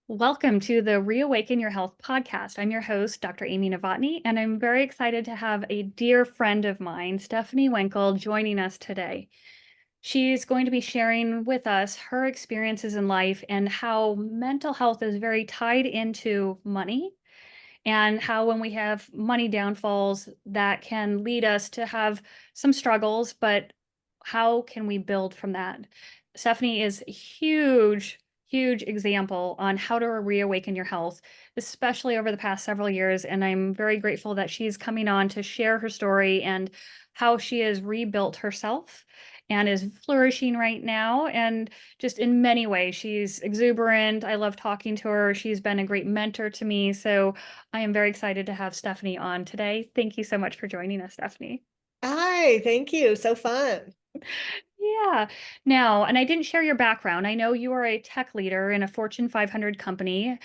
Welcome to the Reawaken Your Health Podcast. I'm your host, Dr. Amy Novotny, and I'm very excited to have a dear friend of mine, Stephanie Wankel, joining us today. She's going to be sharing with us her experiences in life and how mental health is very tied into money, and how when we have money downfalls, that can lead us to have some struggles, but how can we build from that? Stephanie is a huge example on how to reawaken your health, especially over the past several years. And I'm very grateful that she's coming on to share her story and how she has rebuilt herself and is flourishing right now. And just in many ways, she's exuberant. I love talking to her. She's been a great mentor to me. So I am very excited to have Stephanie on today. Thank you so much for joining us, Stephanie. Hi, thank you. So fun. Yeah. Now, and I didn't share your background. I know you are a tech leader in a Fortune 500 company.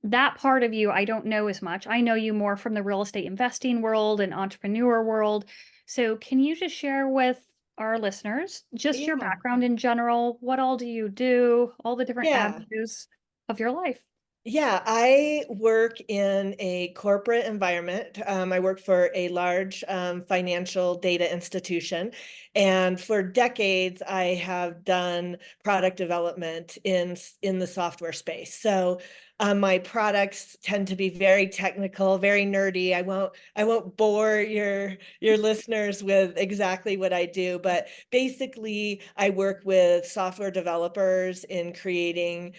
That part of you, I don't know as much. I know you more from the real estate investing world and entrepreneur world. So, can you just share with our listeners just your Yeah. background in general? What all do you do? All the different Yeah. avenues of your life? Yeah, I work in a corporate environment. I work for a large financial data institution. And for decades, I have done product development in the software space. So my products tend to be very technical, very nerdy. I won't bore your listeners with exactly what I do, but basically I work with software developers in creating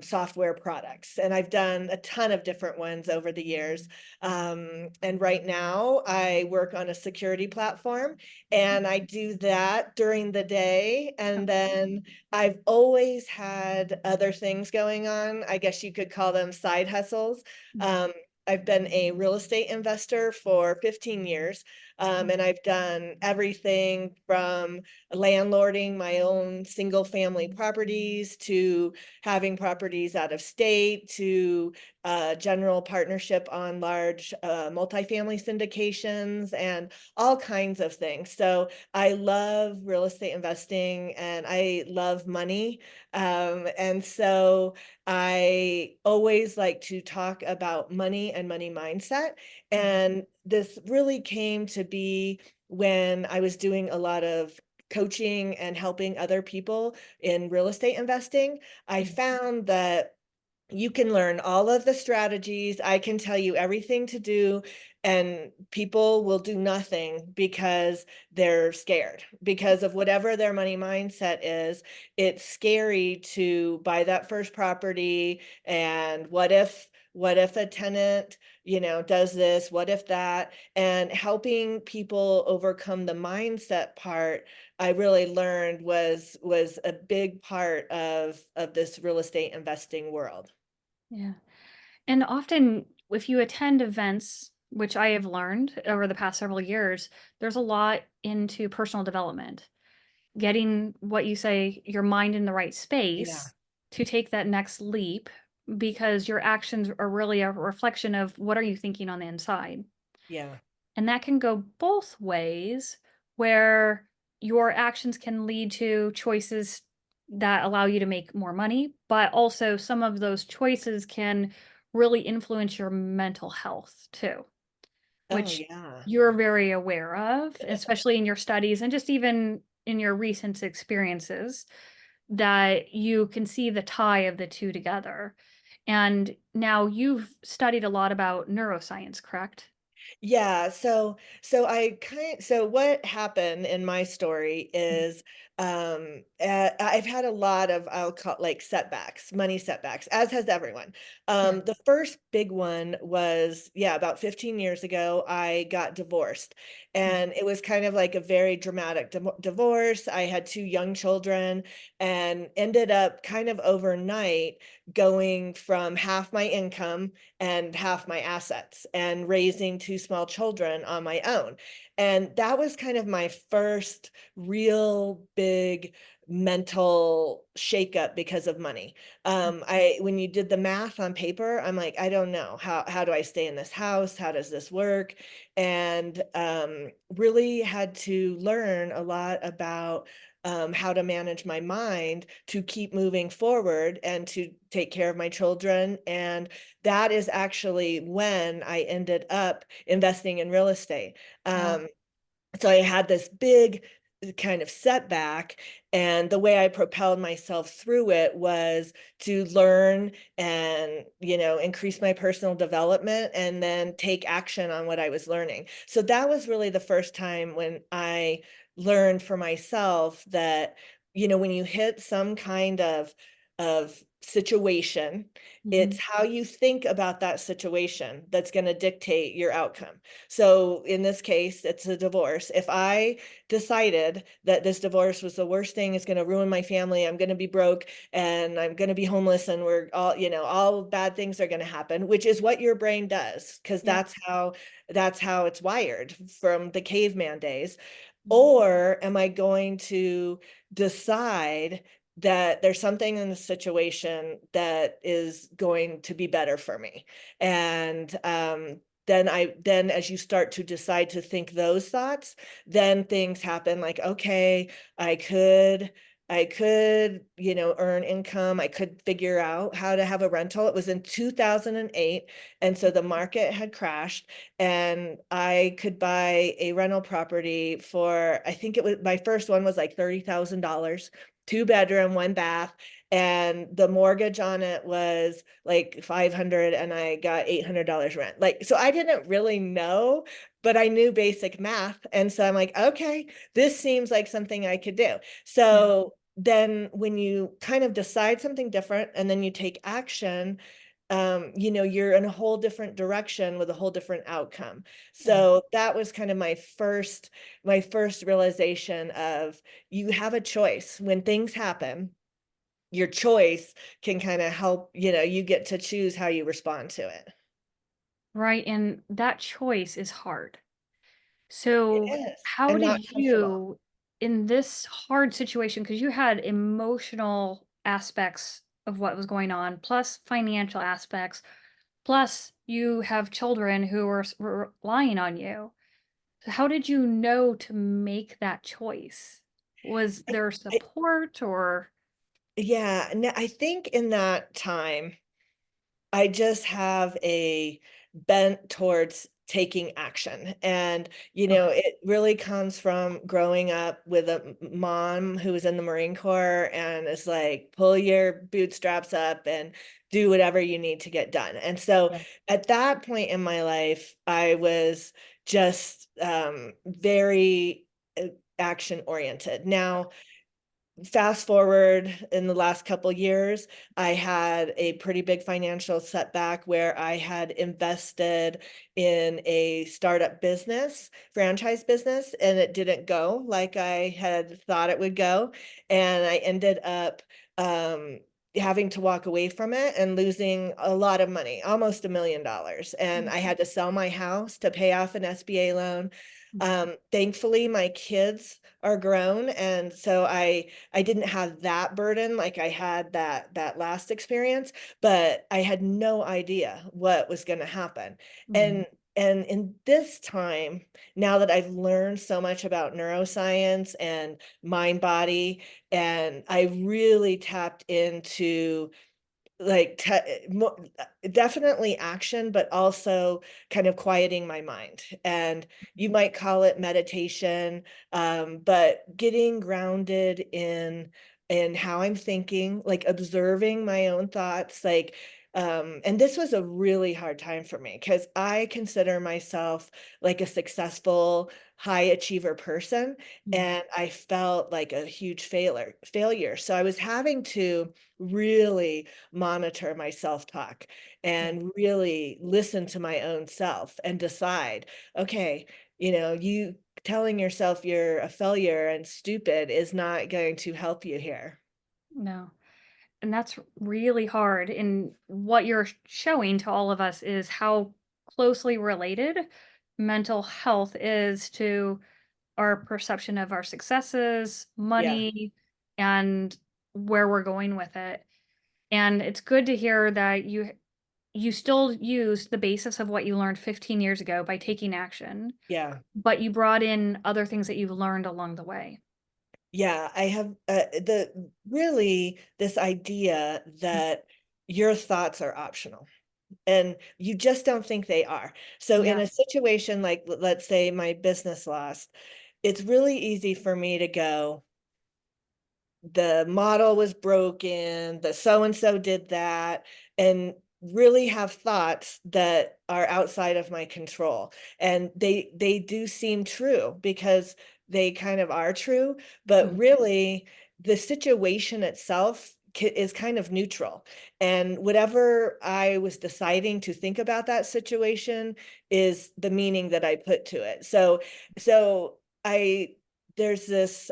software products. And I've done a ton of different ones over the years. And right now, I work on a security platform and I do that during the day. And then I've always had other things going on. I guess you could call them side hustles. Mhm. Um, I've been a real estate investor for 15 years, and I've done everything from landlording my own single family properties to having properties out of state to general partnership on large multifamily syndications and all kinds of things. So I love real estate investing and I love money. And so I always like to talk about money and money mindset. And this really came to be when I was doing a lot of coaching and helping other people in real estate investing. I found that you can learn all of the strategies. I can tell you everything to do, and people will do nothing because they're scared because of whatever their money mindset is. It's scary to buy that first property. And what if a tenant, does this? What if that? And helping people overcome the mindset part, I really learned was a big part of this real estate investing world. Yeah. And often, if you attend events, which I have learned over the past several years, there's a lot into personal development, getting what you say, your mind in the right Yeah, space to take that next leap because your actions are really a reflection of what are you thinking on the inside. yeah. And that can go both ways, where your actions can lead to choices that allow you to make more money, but also some of those choices can really influence your mental health too, Oh, which yeah. you're very aware of, especially in your studies and just even in your recent experiences, that you can see the tie of the two together. And now you've studied a lot about neuroscience, correct? Yeah, so what happened in my story is I've had a lot of, I'll call like setbacks, money setbacks, as has everyone. Yeah. The first big one was, yeah, about 15 years ago, I got divorced. And it was kind of like a very dramatic divorce. I had two young children and ended up kind of overnight going from half my income and half my assets and raising two small children on my own. And that was kind of my first real big mental shakeup because of money. I when you did the math on paper, I'm like, I don't know how do I stay in this house? How does this work? And really had to learn a lot about how to manage my mind to keep moving forward and to take care of my children. And that is actually when I ended up investing in real estate. Wow. So I had this big kind of setback, and the way I propelled myself through it was to learn and, increase my personal development and then take action on what I was learning. So that was really the first time when I learned for myself that, when you hit some kind of situation, Mhm. it's how you think about that situation that's going to dictate your outcome. So in this case, it's a divorce. If I decided that this divorce was the worst thing, it's going to ruin my family, I'm going to be broke and I'm going to be homeless and we're all bad things are going to happen, which is what your brain does, because Yeah. that's how it's wired from the caveman days. Mhm. Or am I going to decide that there's something in the situation that is going to be better for me? And then as you start to decide to think those thoughts, then things happen like, okay, I could earn income. I could figure out how to have a rental. It was in 2008, and so the market had crashed, and I could buy a rental property for, I think it was, my first one was like $30,000, 2 bedroom, 1 bath, and the mortgage on it was like 500, and I got $800 rent. Like, so I didn't really know, but I knew basic math. And so I'm like, okay, this seems like something I could do. Yeah. So then when you kind of decide something different and then you take action, you're in a whole different direction with a whole different outcome. Yeah. So that was kind of my first realization of, you have a choice when things happen. Your choice can kind of help, you get to choose how you respond to it. Right. And that choice is hard. It So, is, how and did not comfortable. you, in this hard situation, because you had emotional aspects of what was going on, plus financial aspects, plus you have children who are relying on you. So how did you know to make that choice? Was I, there I, support or? yeah, I think in that time, I just have a bent towards taking action. And, Okay. it really comes from growing up with a mom who was in the Marine Corps and is like, pull your bootstraps up and do whatever you need to get done. And so Yeah. at that point in my life, I was just very action oriented. Now, fast forward in the last couple years, I had a pretty big financial setback where I had invested in a startup business, franchise business, and it didn't go like I had thought it would go. And I ended up um, having to walk away from it and losing a lot of money, almost $1 million. And Mhm. I had to sell my house to pay off an SBA loan. Mhm. Thankfully, my kids are grown, and so I didn't have that burden like I had that last experience, but I had no idea what was gonna happen. Mhm. And in this time, now that I've learned so much about neuroscience and mind body, and I really tapped into like, definitely action, but also kind of quieting my mind, and you might call it meditation, but getting grounded in how I'm thinking, like, observing my own thoughts, like, and this was a really hard time for me because I consider myself like a successful, high achiever person, Mhm. and I felt like a huge failure, so I was having to really monitor my self-talk Yeah. and really listen to my own self and decide, okay, you telling yourself you're a failure and stupid is not going to help you here. No. And that's really hard. And what you're showing to all of us is how closely related mental health is to our perception of our successes, Yeah, money, and where we're going with it. And it's good to hear that you still use the basis of what you learned 15 years ago by taking action, yeah. but you brought in other things that you've learned along the way. Yeah, I have the really this idea that your thoughts are optional and you just don't think they are. So in Yeah. a situation like let's say my business lost, it's really easy for me to go, the model was broken, the so and so did that, and really have thoughts that are outside of my control. And they do seem true because they kind of are true, but Mhm. really the situation itself is kind of neutral. And whatever I was deciding to think about that situation is the meaning that I put to it. So I there's this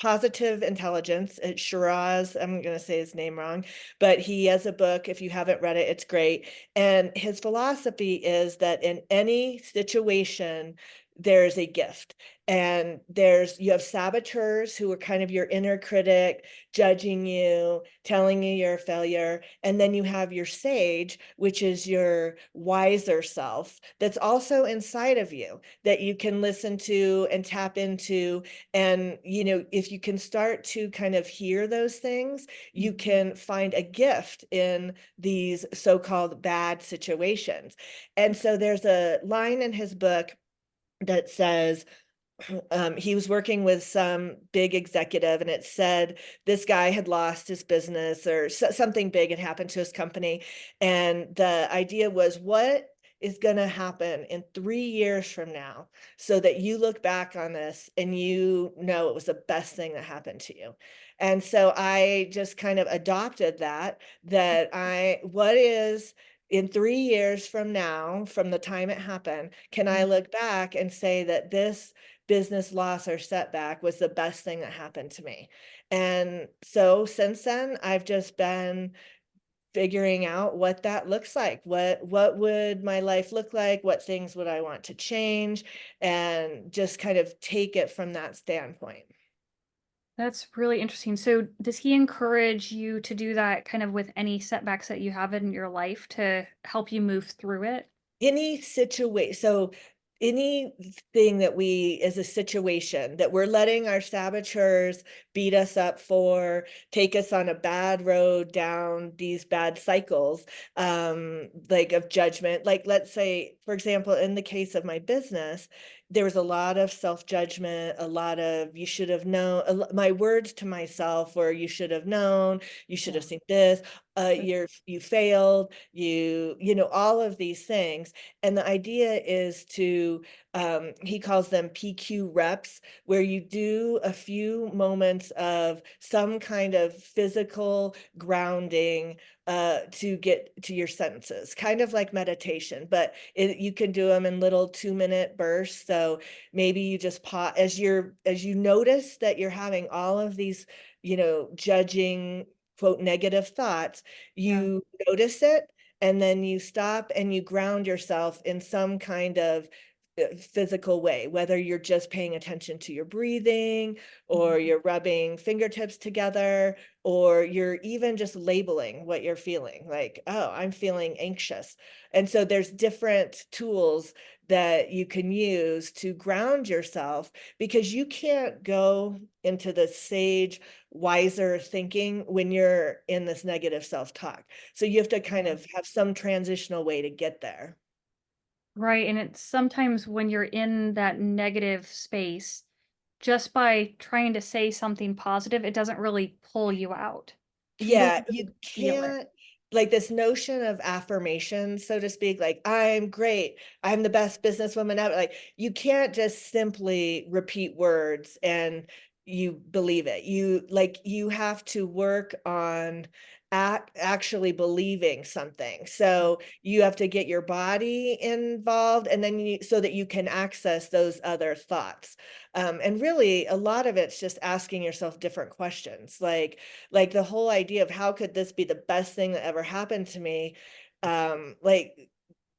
positive intelligence at Shiraz. I'm going to say his name wrong, but he has a book. If you haven't read it, it's great. And his philosophy is that in any situation, there's a gift. And you have saboteurs who are kind of your inner critic, judging you, telling you you're a failure. And then you have your sage, which is your wiser self that's also inside of you that you can listen to and tap into. And, if you can start to kind of hear those things, you can find a gift in these so-called bad situations. And so there's a line in his book that says, he was working with some big executive, and it said this guy had lost his business or something big had happened to his company. And the idea was, what is going to happen in 3 years from now so that you look back on this and you know it was the best thing that happened to you? And so I just kind of adopted what is in 3 years from now, from the time it happened, can I look back and say that this business loss or setback was the best thing that happened to me? And so since then, I've just been figuring out what that looks like. What would my life look like? What things would I want to change? And just kind of take it from that standpoint. That's really interesting. So, does he encourage you to do that kind of with any setbacks that you have in your life to help you move through it? Anything that we is a situation that we're letting our saboteurs beat us up for, take us on a bad road down these bad cycles, like of judgment. Like, let's say, for example, in the case of my business, there was a lot of self-judgment, a lot of you should have known. My words to myself were, you should have known, you should have Yeah. seen this, you failed, all of these things. And the idea is to, he calls them PQ reps, where you do a few moments of some kind of physical grounding to get to your senses, kind of like meditation, but you can do them in little 2-minute bursts. So maybe you just pause as you notice that you're having all of these, judging, quote, negative thoughts, Yeah. you notice it, and then you stop and you ground yourself in some kind of physical way, whether you're just paying attention to your breathing, or Mhm. you're rubbing fingertips together, or you're even just labeling what you're feeling, like, oh, I'm feeling anxious. And so there's different tools that you can use to ground yourself, because you can't go into the sage, wiser thinking when you're in this negative self-talk. So you have to kind Yeah. of have some transitional way to get there. Right. And it's sometimes when you're in that negative space, just by trying to say something positive, it doesn't really pull you out. You really Yeah, have you to feel it. can't, like, this notion of affirmation, so to speak, like, "I'm great. I'm the best businesswoman ever." Like, you can't just simply repeat words and you believe it. You have to work on actually believing something. So, you have to get your body involved, and then so that you can access those other thoughts. And really, a lot of it's just asking yourself different questions, like the whole idea of how could this be the best thing that ever happened to me? Like,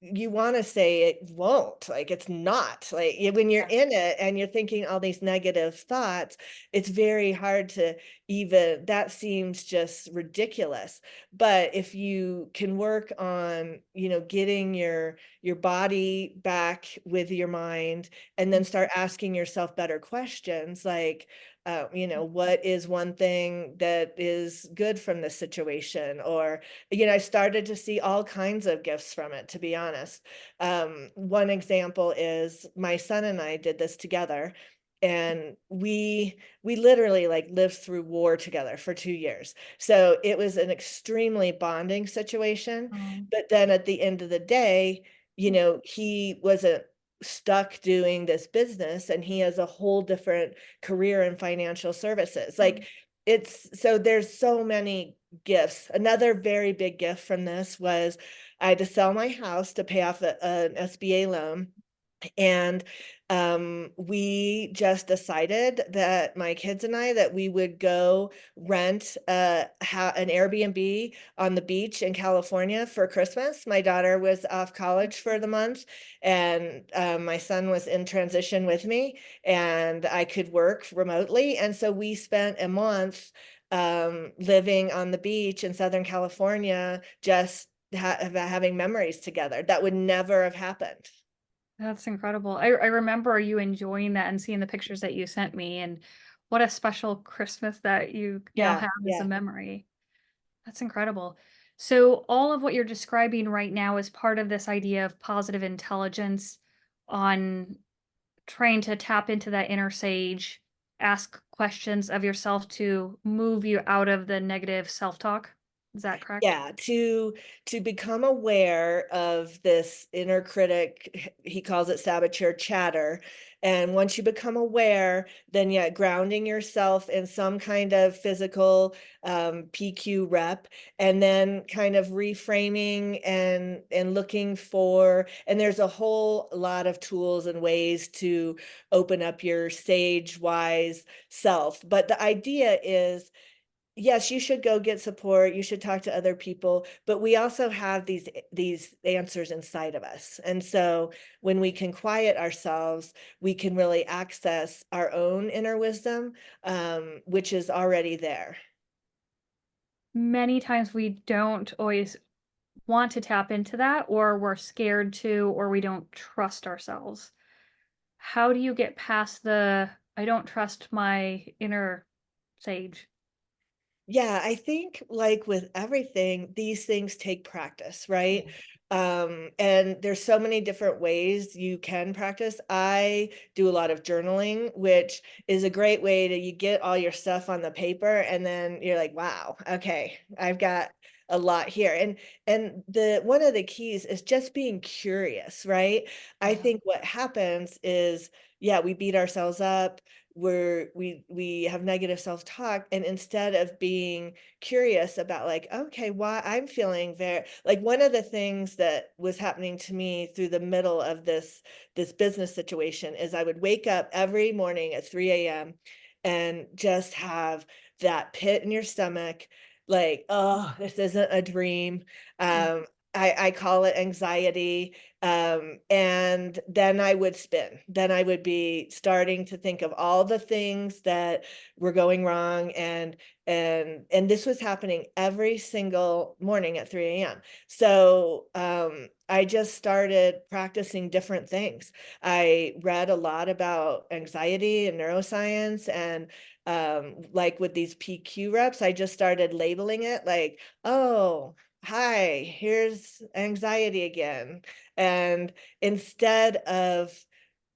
you want to say it won't, like it's not, like when you're Yeah. in it and you're thinking all these negative thoughts, it's very hard to even, that seems just ridiculous. But if you can work on, getting your body back with your mind, and then start asking yourself better questions, like, what is one thing that is good from this situation? Or, I started to see all kinds of gifts from it, to be honest. One example is my son and I did this together. And we literally like lived through war together for 2 years. So it was an extremely bonding situation. Oh, But then at the end of the day, he wasn't stuck doing this business, and he has a whole different career in financial services. mm, Like, there's so many gifts. Another very big gift from this was I had to sell my house to pay off an SBA loan. And we just decided that my kids and I that we would go rent an Airbnb on the beach in California for Christmas. My daughter was off college for the month, and my son was in transition with me, and I could work remotely. And so we spent a month living on the beach in Southern California, just having memories together that would never have happened. that's incredible. I remember you enjoying that and seeing the pictures that you sent me, and what a special Christmas that you now Yeah, have as a yeah. memory. That's incredible. So all of what you're describing right now is part of this idea of positive intelligence on trying to tap into that inner sage, ask questions of yourself to move you out of the negative self-talk. Is that correct? Yeah, to become aware of this inner critic, he calls it saboteur chatter. And once you become aware, then yeah, grounding yourself in some kind of physical PQ rep, and then kind of reframing and looking for, and there's a whole lot of tools and ways to open up your sage wise self. But the idea is, yes, you should go get support, you should talk to other people, but we also have these answers inside of us. And so when we can quiet ourselves, we can really access our own inner wisdom, which is already there. Many times we don't always want to tap into that, or we're scared to, or we don't trust ourselves. How do you get past the I don't trust my inner sage? Yeah, I think like with everything, these things take practice, right? And there's so many different ways you can practice. I do a lot of journaling, which is a great way to you get all your stuff on the paper, and then you're like, wow, okay, I've got a lot here. And the one of the keys is just being curious, right? I Yeah. think what happens is, yeah, we beat ourselves up, we have negative self-talk, and instead of being curious about like, okay, why I'm feeling very like, one of the things that was happening to me through the middle of this business situation is I would wake up every morning at 3 a.m. and just have that pit in your stomach, like, oh, this isn't a dream. Mm. I call it anxiety. And then I would spin. Then I would be starting to think of all the things that were going wrong, and this was happening every single morning at 3 a.m. So I just started practicing different things. I read a lot about anxiety and neuroscience, and like with these PQ reps, I just started labeling it like, oh, hi, here's anxiety again. And instead of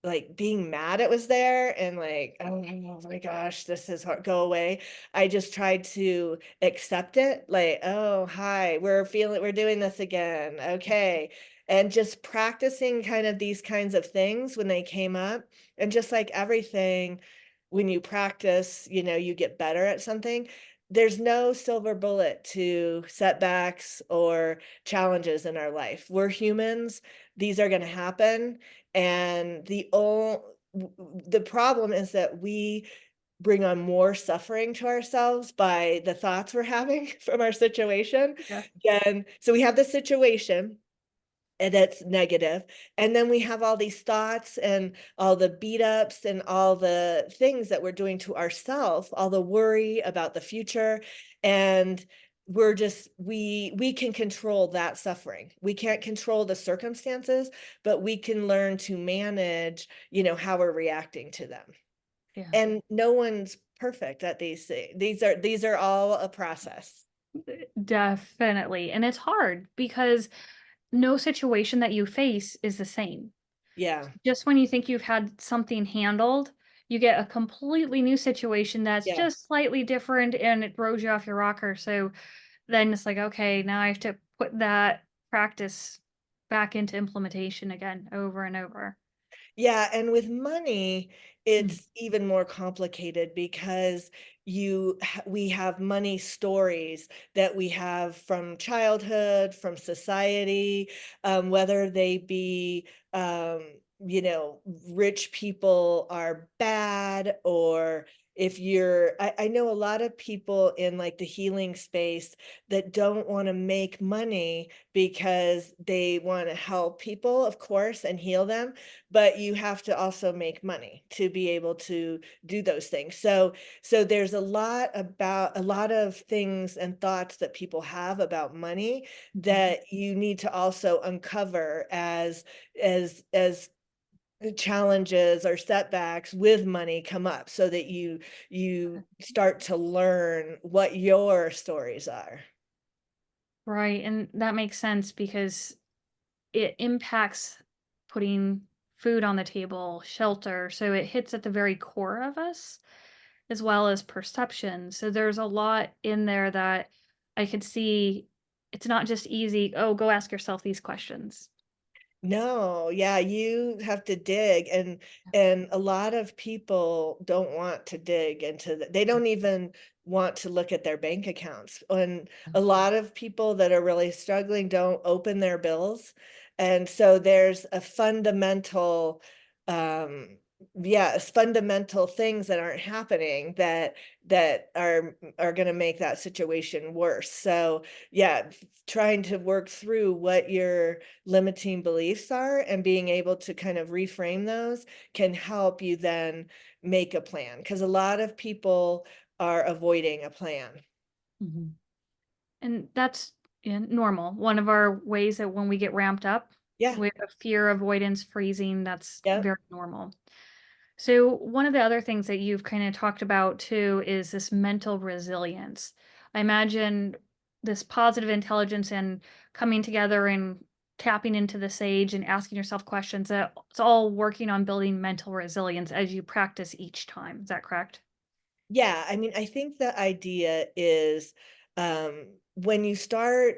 like being mad it was there and like, oh my gosh, this is hard, go away. I just tried to accept it, like, oh, hi, we're doing this again. Okay. And just practicing kind of these kinds of things when they came up. And just like everything, when you practice, you get better at something. There's no silver bullet to setbacks or challenges in our life. We're humans. These are going to happen. And the problem is that we bring on more suffering to ourselves by the thoughts we're having from our situation. Yeah. And so we have the situation, and it's negative. And then we have all these thoughts and all the beat ups and all the things that we're doing to ourselves, all the worry about the future. And we can control that suffering. We can't control the circumstances, but we can learn to manage, how we're reacting to them. Yeah. And no one's perfect at these things. These are all a process. Definitely. And it's hard because no situation that you face is the same. Yeah, Just when you think you've had something handled, you get a completely new situation that's yeah. just slightly different and it throws you off your rocker. So then it's like, okay, now I have to put that practice back into implementation again over and over. Yeah, and with money, Mm, it's even more complicated because we have money stories that we have from childhood, from society, whether they be, you know, rich people are bad, or if I know a lot of people in like the healing space that don't want to make money because they want to help people, of course, and heal them, but you have to also make money to be able to do those things. So there's a lot of things and thoughts that people have about money mhm. that you need to also uncover as challenges or setbacks with money come up, so that you start to learn what your stories are. Right. And that makes sense because it impacts putting food on the table, shelter. So it hits at the very core of us as well as perception. So there's a lot in there that I could see it's not just easy, oh, go ask yourself these questions. No, yeah, you have to dig, and a lot of people don't want to dig into they don't even want to look at their bank accounts. And a lot of people that are really struggling don't open their bills. And so there's a fundamental um fundamental things that aren't happening that are going to make that situation worse. So yeah, trying to work through what your limiting beliefs are and being able to kind of reframe those can help you then make a plan, because a lot of people are avoiding a plan. Mhm. And that's, yeah, normal. One of our ways that when we get ramped up Yeah. with a fear, avoidance, freezing, that's Yep. very normal. So, one of the other things that you've kind of talked about too is this mental resilience. I imagine this positive intelligence and coming together and tapping into the sage and asking yourself questions that it's all working on building mental resilience as you practice each time. Is that correct? Yeah, I mean, I think the idea is, when you start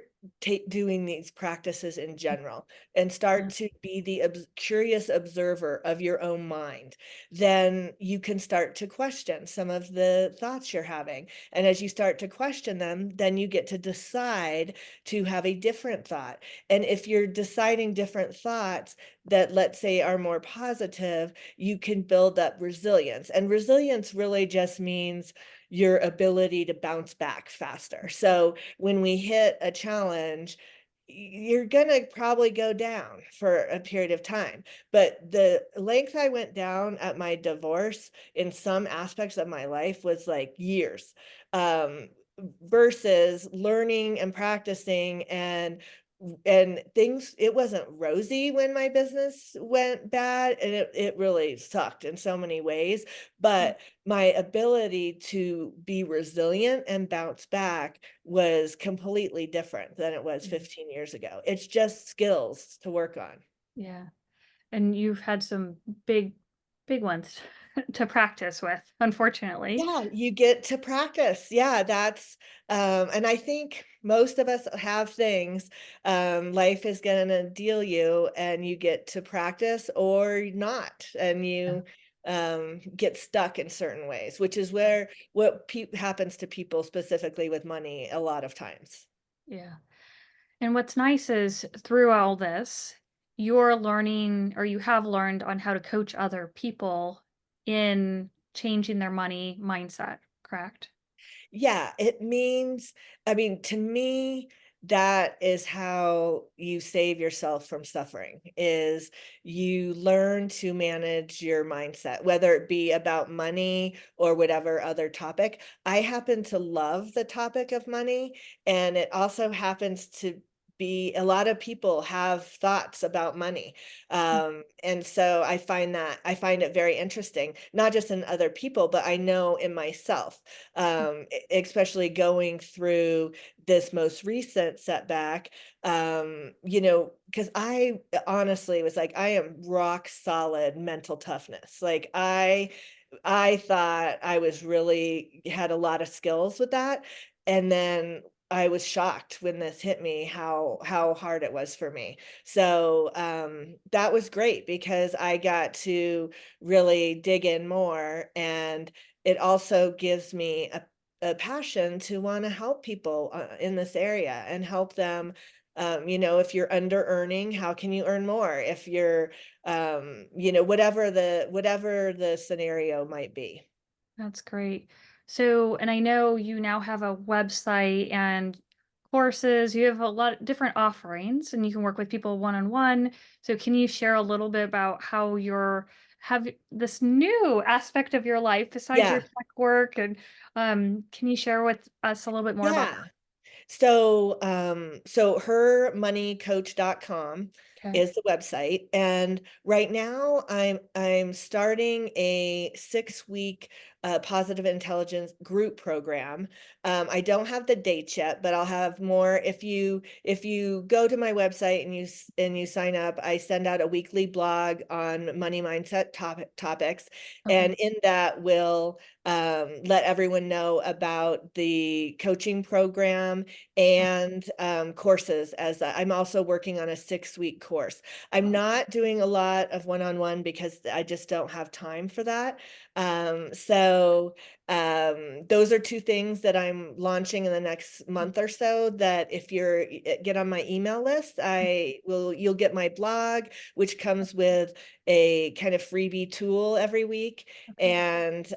doing these practices in general and Yeah. start to be the curious observer of your own mind, then you can start to question some of the thoughts you're having. And as you start to question them, then you get to decide to have a different thought. And if you're deciding different thoughts that, let's say, are more positive, you can build up resilience. And resilience really just means your ability to bounce back faster. So when we hit a challenge, you're going to probably go down for a period of time. But the length I went down at my divorce in some aspects of my life was like years. Um, versus learning and practicing and things, it wasn't rosy when my business went bad, and it really sucked in so many ways, but my ability to be resilient and bounce back was completely different than it was Mhm. 15 years ago. It's just skills to work on. Yeah. And you've had some big, big ones to practice with, unfortunately. Yeah, you get to practice. Yeah, that's and I think most of us have things life is gonna deal you, and you get to practice or not, and Yeah. you get stuck in certain ways, which is where what happens to people specifically with money a lot of times. Yeah. And what's nice is through all this, you're learning or you have learned on how to coach other people in changing their money mindset, correct? Yeah, it means, I mean, to me, that is how you save yourself from suffering, is you learn to manage your mindset, whether it be about money or whatever other topic. I happen to love the topic of money, and it also happens to a lot of people have thoughts about money. And so I find it very interesting, not just in other people, but I know in myself, especially going through this most recent setback, because I honestly was like, I am rock solid mental toughness. Like I thought I was really had a lot of skills with that. And then I was shocked when this hit me how hard it was for me. So that was great because I got to really dig in more, and it also gives me a passion to want to help people in this area and help them. If you're under earning, how can you earn more? If you're whatever the scenario might be. That's great. So, and I know you now have a website and courses. You have a lot of different offerings and you can work with people one on one. So, can you share a little bit about how you're have this new aspect of your life besides your Yeah, tech work? And can you share with us a little bit more about yeah. So hermoneycoach.com that? Okay. is the website. And right now I'm starting a 6-week positive intelligence group program. I don't have the dates yet, but I'll have more if you go to my website and you sign up. I send out a weekly blog on money mindset topics, Okay. and in that will let everyone know about the coaching program and courses. I'm also working on a 6-week course. I'm not doing a lot of one-on-one because I just don't have time for that. Those are two things that I'm launching in the next month or so, that if get on my email list, you'll get my blog, which comes with a kind of freebie tool every week, Okay. and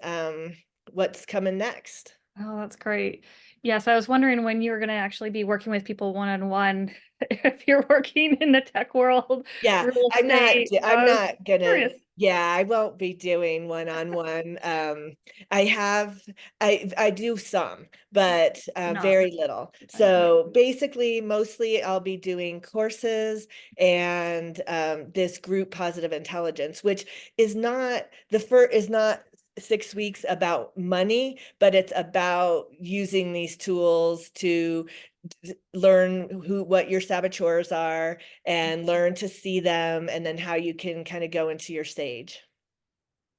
what's coming next. Oh, that's great. Yes, I was wondering when you were going to actually be working with people one on one. If you're working in the tech world, Yeah, real estate, I'm I was not gonna curious. yeah, I won't be doing one-on-one. I have I do some, but Not very little. time. Yeah. So basically, mostly I'll be doing courses and this group positive intelligence, which is not 6 weeks about money, but it's about using these tools to learn what your saboteurs are and learn to see them, and then how you can kind of go into your stage.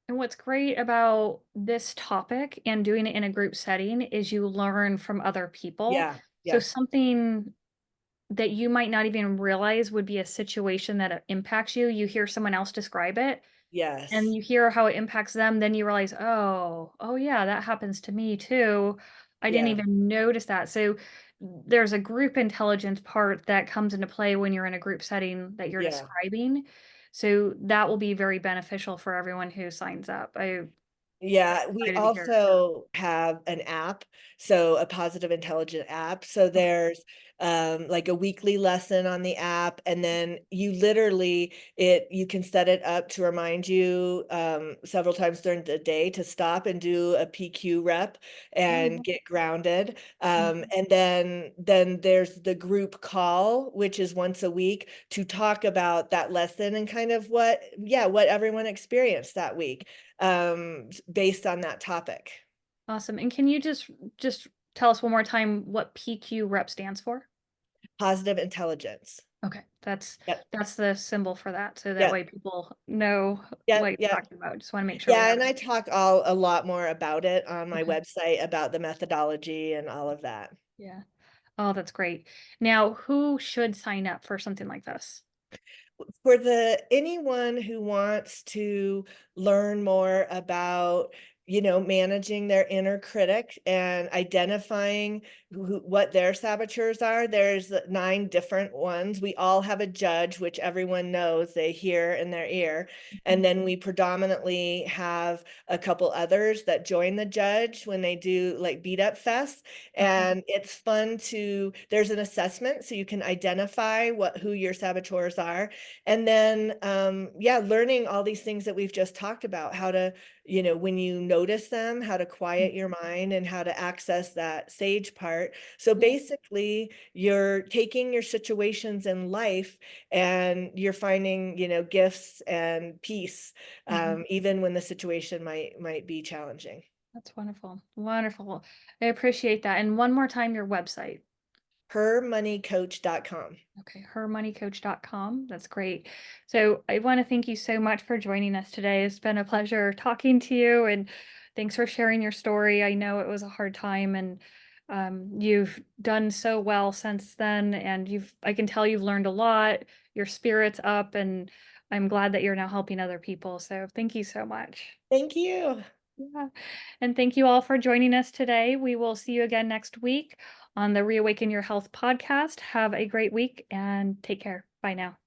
And what's great about this topic and doing it in a group setting is you learn from other people. Yeah, So yeah, something that you might not even realize would be a situation that impacts you, you hear someone else describe it and yes, you hear how it impacts them, then you realize, oh yeah, that happens to me too. I didn't yeah, even notice that. So there's a group intelligence part that comes into play when you're in a group setting that you're yeah. describing. So that will be very beneficial for everyone who signs up. I'm Yeah, we excited to hear. also have an app, so a positive intelligent app. So Okay. there's like a weekly lesson on the app, and then you can set it up to remind you several times during the day to stop and do a PQ rep and Oh, get grounded. mhm. And then there's the group call, which is once a week, to talk about that lesson and kind of what everyone experienced that week, based on that topic. Awesome. And can you just tell us one more time what PQ rep stands for? Positive intelligence. Okay, Yep, that's the symbol for that, so that yep, way people know what yep, you're yep. talking about. Just wanna make sure we Yeah, have and it. I talk a lot more about it on my Okay, website, about the methodology and all of that. yeah. Oh, that's great. Now, who should sign up for something like this? For the anyone who wants to learn more about, managing their inner critic and identifying what their saboteurs are, there's 9 different ones. We all have a judge, which everyone knows they hear in their ear. And Mhm, then we predominantly have a couple others that join the judge when they do like beat up fests. okay. And it's fun there's an assessment so you can identify who your saboteurs are, and then, yeah, learning all these things that we've just talked about, how to when you notice them, how to Mm. quiet your mind and how to access that sage part. So Yeah. basically, you're taking your situations in life and you're finding, gifts and peace, Mhm. even when the situation might be challenging. That's wonderful. Wonderful. I appreciate that. And one more time, your website. Hermoneycoach.com. Okay, hermoneycoach.com. That's great. So I want to thank you so much for joining us today. It's been a pleasure talking to you, and thanks for sharing your story. I know it was a hard time, and you've done so well since then, and I can tell you've learned a lot. Your spirit's up, and I'm glad that you're now helping other people. So thank you so much. Thank you. Yeah. And thank you all for joining us today. We will see you again next week on the Reawaken Your Health podcast. Have a great week and take care. Bye now.